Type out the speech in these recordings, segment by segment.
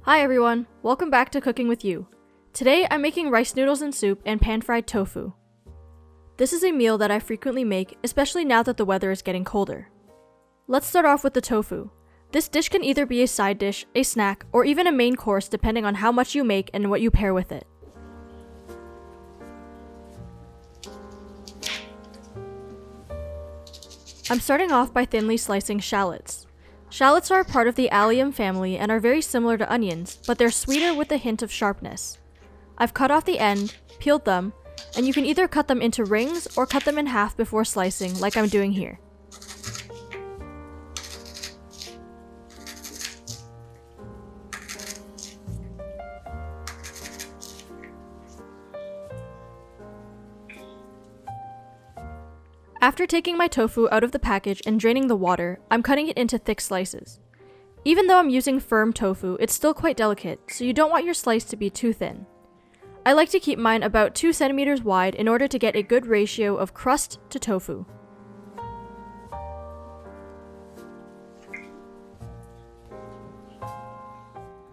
Hi everyone, welcome back to Cooking with You. Today I'm making rice noodles and soup and pan-fried tofu. This is a meal that I frequently make, especially now that the weather is getting colder. Let's start off with the tofu. This dish can either be a side dish, a snack, or even a main course depending on how much you make and what you pair with it. I'm starting off by thinly slicing shallots. Shallots are a part of the allium family and are very similar to onions, but they're sweeter with a hint of sharpness. I've cut off the end, peeled them, and you can either cut them into rings or cut them in half before slicing, like I'm doing here. After taking my tofu out of the package and draining the water, I'm cutting it into thick slices. Even though I'm using firm tofu, it's still quite delicate, so you don't want your slice to be too thin. I like to keep mine about 2 centimeters wide in order to get a good ratio of crust to tofu.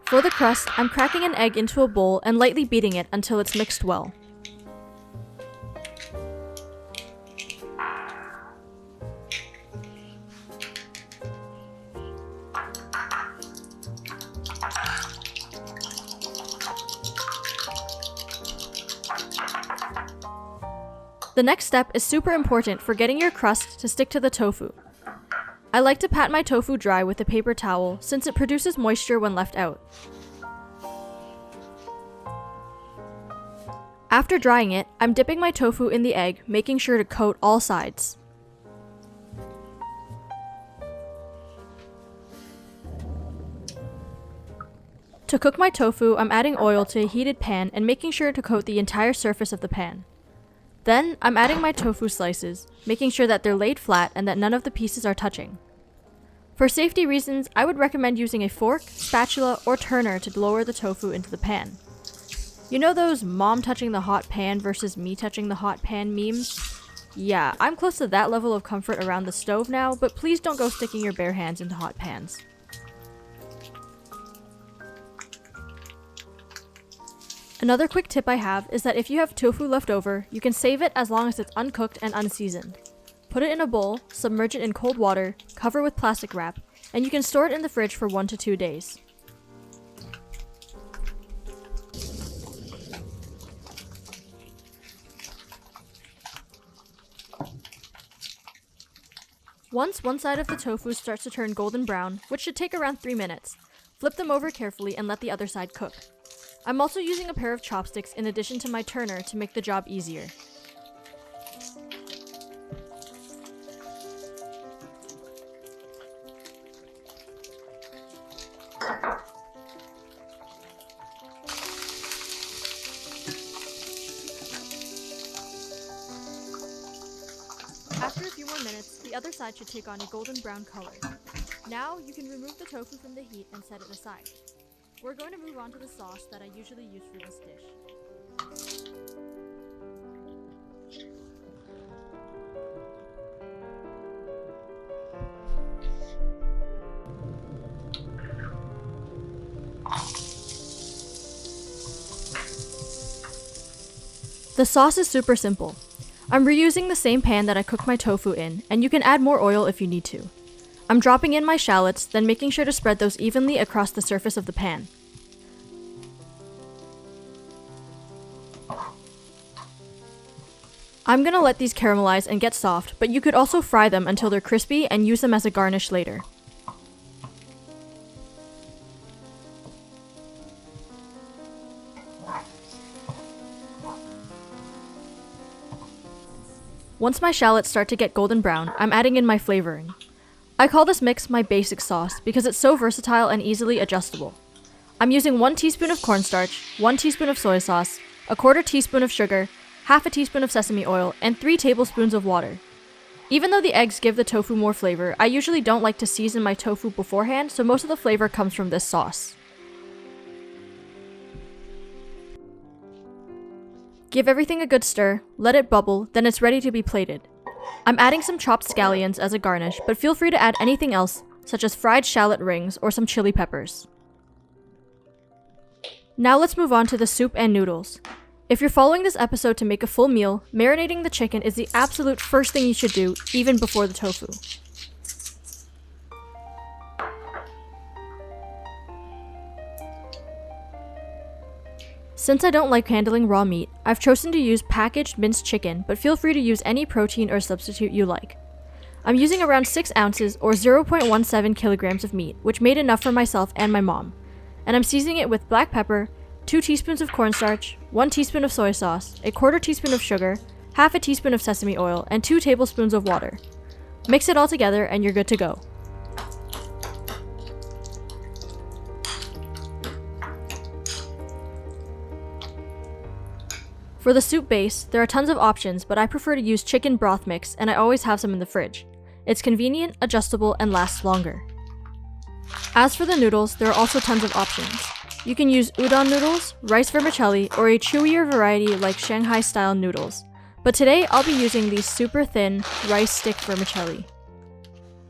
For the crust, I'm cracking an egg into a bowl and lightly beating it until it's mixed well. The next step is super important for getting your crust to stick to the tofu. I like to pat my tofu dry with a paper towel since it produces moisture when left out. After drying it, I'm dipping my tofu in the egg, making sure to coat all sides. To cook my tofu, I'm adding oil to a heated pan and making sure to coat the entire surface of the pan. Then, I'm adding my tofu slices, making sure that they're laid flat and that none of the pieces are touching. For safety reasons, I would recommend using a fork, spatula, or turner to lower the tofu into the pan. You know those mom touching the hot pan versus me touching the hot pan memes? Yeah, I'm close to that level of comfort around the stove now, but please don't go sticking your bare hands into hot pans. Another quick tip I have is that if you have tofu left over, you can save it as long as it's uncooked and unseasoned. Put it in a bowl, submerge it in cold water, cover with plastic wrap, and you can store it in the fridge for 1 to 2 days. Once one side of the tofu starts to turn golden brown, which should take around 3 minutes, flip them over carefully and let the other side cook. I'm also using a pair of chopsticks in addition to my turner to make the job easier. After a few more minutes, the other side should take on a golden brown color. Now you can remove the tofu from the heat and set it aside. We're going to move on to the sauce that I usually use for this dish. The sauce is super simple. I'm reusing the same pan that I cooked my tofu in, and you can add more oil if you need to. I'm dropping in my shallots, then making sure to spread those evenly across the surface of the pan. I'm gonna let these caramelize and get soft, but you could also fry them until they're crispy and use them as a garnish later. Once my shallots start to get golden brown, I'm adding in my flavoring. I call this mix my basic sauce because it's so versatile and easily adjustable. I'm using 1 teaspoon of cornstarch, 1 teaspoon of soy sauce, a 1/4 teaspoon of sugar, half a teaspoon of sesame oil, and 3 tablespoons of water. Even though the eggs give the tofu more flavor, I usually don't like to season my tofu beforehand, so most of the flavor comes from this sauce. Give everything a good stir, let it bubble, then it's ready to be plated. I'm adding some chopped scallions as a garnish, but feel free to add anything else, such as fried shallot rings or some chili peppers. Now let's move on to the soup and noodles. If you're following this episode to make a full meal, marinating the chicken is the absolute first thing you should do, even before the tofu. Since I don't like handling raw meat, I've chosen to use packaged minced chicken, but feel free to use any protein or substitute you like. I'm using around 6 ounces or 0.17 kilograms of meat, which made enough for myself and my mom. And I'm seasoning it with black pepper, 2 teaspoons of cornstarch, 1 teaspoon of soy sauce, a quarter teaspoon of sugar, half a teaspoon of sesame oil, and 2 tablespoons of water. Mix it all together and you're good to go. For the soup base, there are tons of options, but I prefer to use chicken broth mix and I always have some in the fridge. It's convenient, adjustable, and lasts longer. As for the noodles, there are also tons of options. You can use udon noodles, rice vermicelli, or a chewier variety like Shanghai-style noodles. But today, I'll be using these super thin rice stick vermicelli.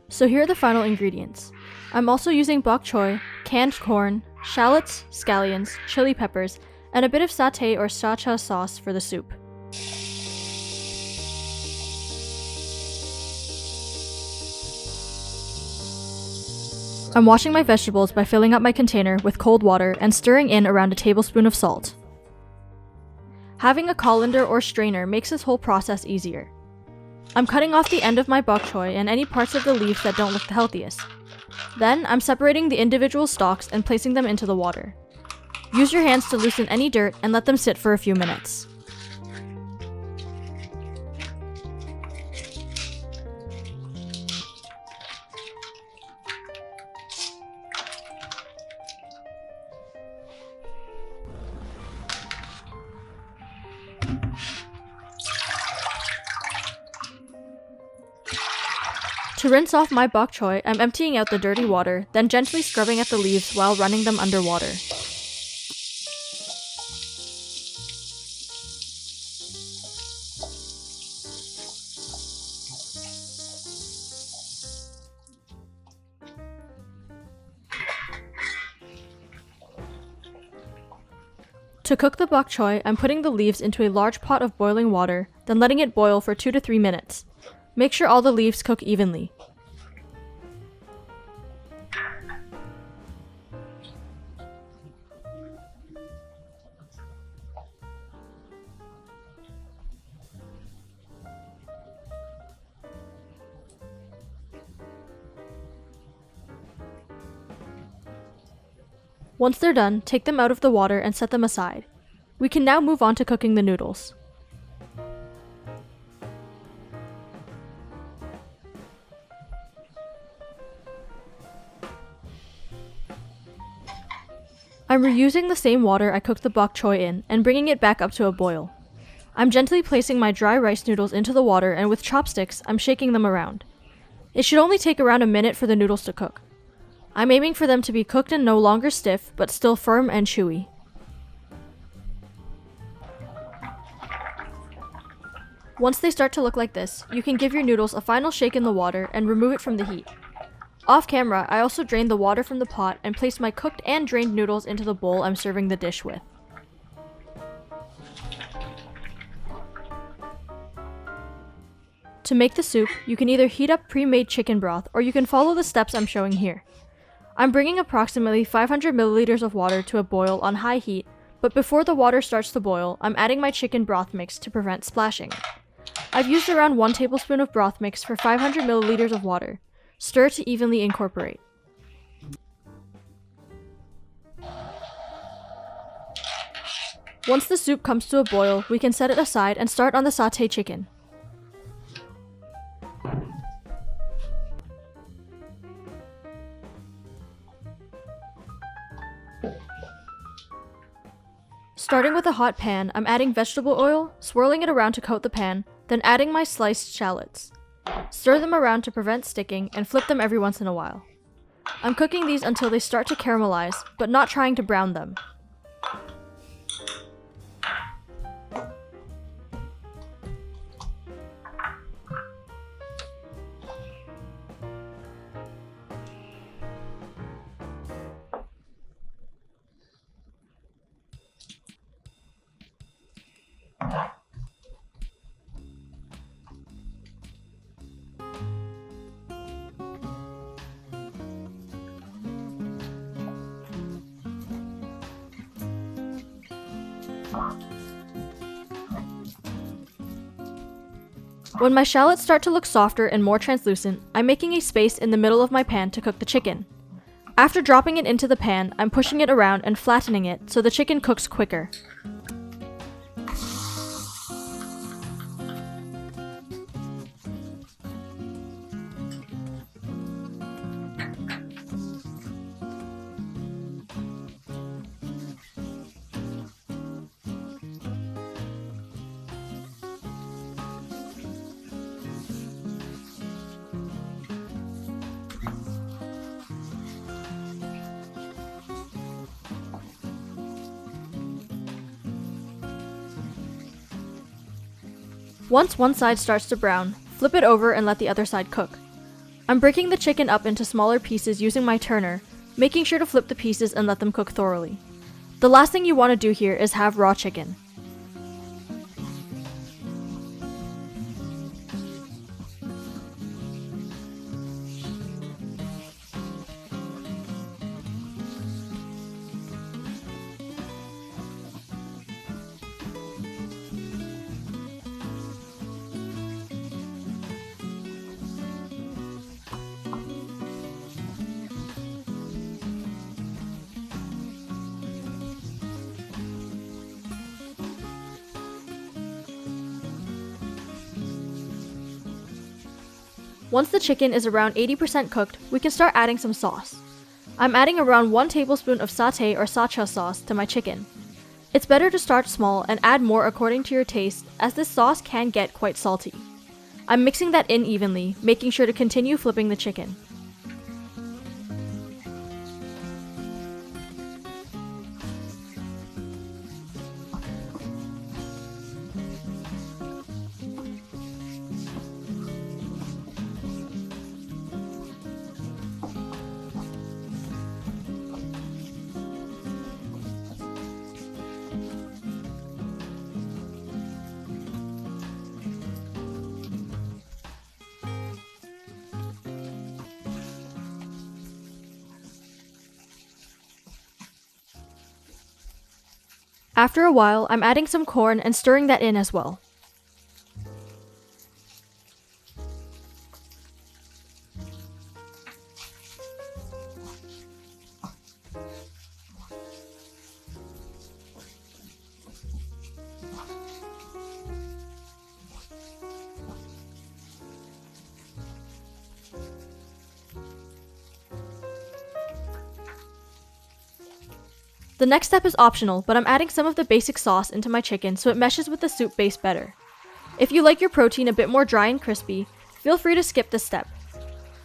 So here are the final ingredients. I'm also using bok choy, canned corn, shallots, scallions, chili peppers, and a bit of satay or sriracha sauce for the soup. I'm washing my vegetables by filling up my container with cold water and stirring in around a tablespoon of salt. Having a colander or strainer makes this whole process easier. I'm cutting off the end of my bok choy and any parts of the leaves that don't look the healthiest. Then, I'm separating the individual stalks and placing them into the water. Use your hands to loosen any dirt and let them sit for a few minutes. To rinse off my bok choy, I'm emptying out the dirty water, then gently scrubbing at the leaves while running them under water. To cook the bok choy, I'm putting the leaves into a large pot of boiling water, then letting it boil for 2 to 3 minutes. Make sure all the leaves cook evenly. Once they're done, take them out of the water and set them aside. We can now move on to cooking the noodles. I'm reusing the same water I cooked the bok choy in and bringing it back up to a boil. I'm gently placing my dry rice noodles into the water and with chopsticks, I'm shaking them around. It should only take around a minute for the noodles to cook. I'm aiming for them to be cooked and no longer stiff, but still firm and chewy. Once they start to look like this, you can give your noodles a final shake in the water and remove it from the heat. Off camera, I also drained the water from the pot and placed my cooked and drained noodles into the bowl I'm serving the dish with. To make the soup, you can either heat up pre-made chicken broth or you can follow the steps I'm showing here. I'm bringing approximately 500 milliliters of water to a boil on high heat, but before the water starts to boil, I'm adding my chicken broth mix to prevent splashing. I've used around 1 tablespoon of broth mix for 500 milliliters of water. Stir to evenly incorporate. Once the soup comes to a boil, we can set it aside and start on the sauté chicken. Starting with a hot pan, I'm adding vegetable oil, swirling it around to coat the pan, then adding my sliced shallots. Stir them around to prevent sticking and flip them every once in a while. I'm cooking these until they start to caramelize, but not trying to brown them. When my shallots start to look softer and more translucent, I'm making a space in the middle of my pan to cook the chicken. After dropping it into the pan, I'm pushing it around and flattening it so the chicken cooks quicker. Once one side starts to brown, flip it over and let the other side cook. I'm breaking the chicken up into smaller pieces using my turner, making sure to flip the pieces and let them cook thoroughly. The last thing you want to do here is have raw chicken. Once the chicken is around 80% cooked, we can start adding some sauce. I'm adding around 1 tablespoon of satay or sacha sauce to my chicken. It's better to start small and add more according to your taste, as this sauce can get quite salty. I'm mixing that in evenly, making sure to continue flipping the chicken. After a while, I'm adding some corn and stirring that in as well. The next step is optional, but I'm adding some of the basic sauce into my chicken so it meshes with the soup base better. If you like your protein a bit more dry and crispy, feel free to skip this step.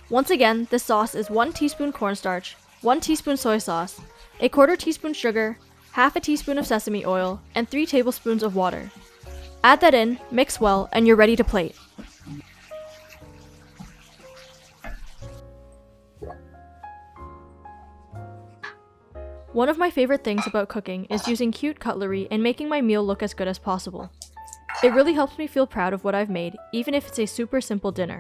Once again, this sauce is 1 teaspoon cornstarch, 1 teaspoon soy sauce, a 1/4 teaspoon sugar, half a teaspoon of sesame oil, and 3 tablespoons of water. Add that in, mix well, and you're ready to plate. One of my favorite things about cooking is using cute cutlery and making my meal look as good as possible. It really helps me feel proud of what I've made, even if it's a super simple dinner.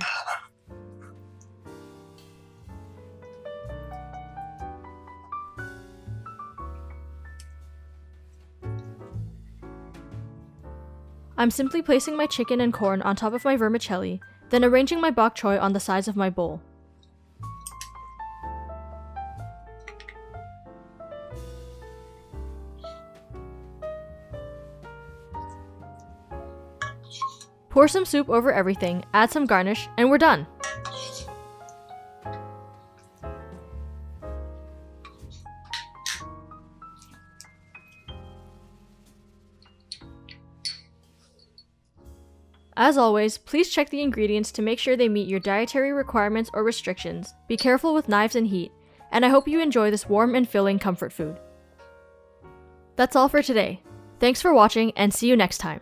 I'm simply placing my chicken and corn on top of my vermicelli, then arranging my bok choy on the sides of my bowl. Pour some soup over everything, add some garnish, and we're done! As always, please check the ingredients to make sure they meet your dietary requirements or restrictions, be careful with knives and heat, and I hope you enjoy this warm and filling comfort food. That's all for today. Thanks for watching, and see you next time.